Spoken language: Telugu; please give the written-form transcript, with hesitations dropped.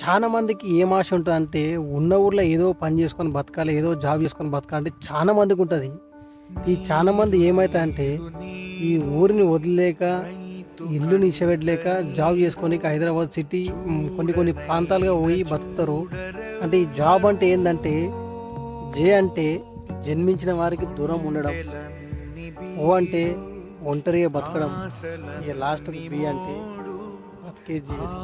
చాలా మందికి ఏం ఆశ ఉంటదంటే, ఉన్న ఊర్లో ఏదో పని చేసుకొని బతకాలి, ఏదో జాబ్ చేసుకొని బతకాలంటే చాలా మందికుంటది. ఈ చాలా మంది ఏమైతదంటే, ఈ ఊరిని వదిలలేక, ఇల్లుని ఇడిసపెట్టలేక జాబ్ చేసుకోనీకి హైదరాబాద్ సిటీ కొన్ని కొన్ని ప్రాంతాలుగా పోయి బతుకుతారు. అంటే ఈ జాబ్ అంటే ఏందంటే, జే అంటే జన్మించిన వారికి దూరం ఉండడం. ఓ అంటే ఒంటరిగా బతకడం. ఇగ లాస్ట్‌కి బి అంటే బతికే జీవితం.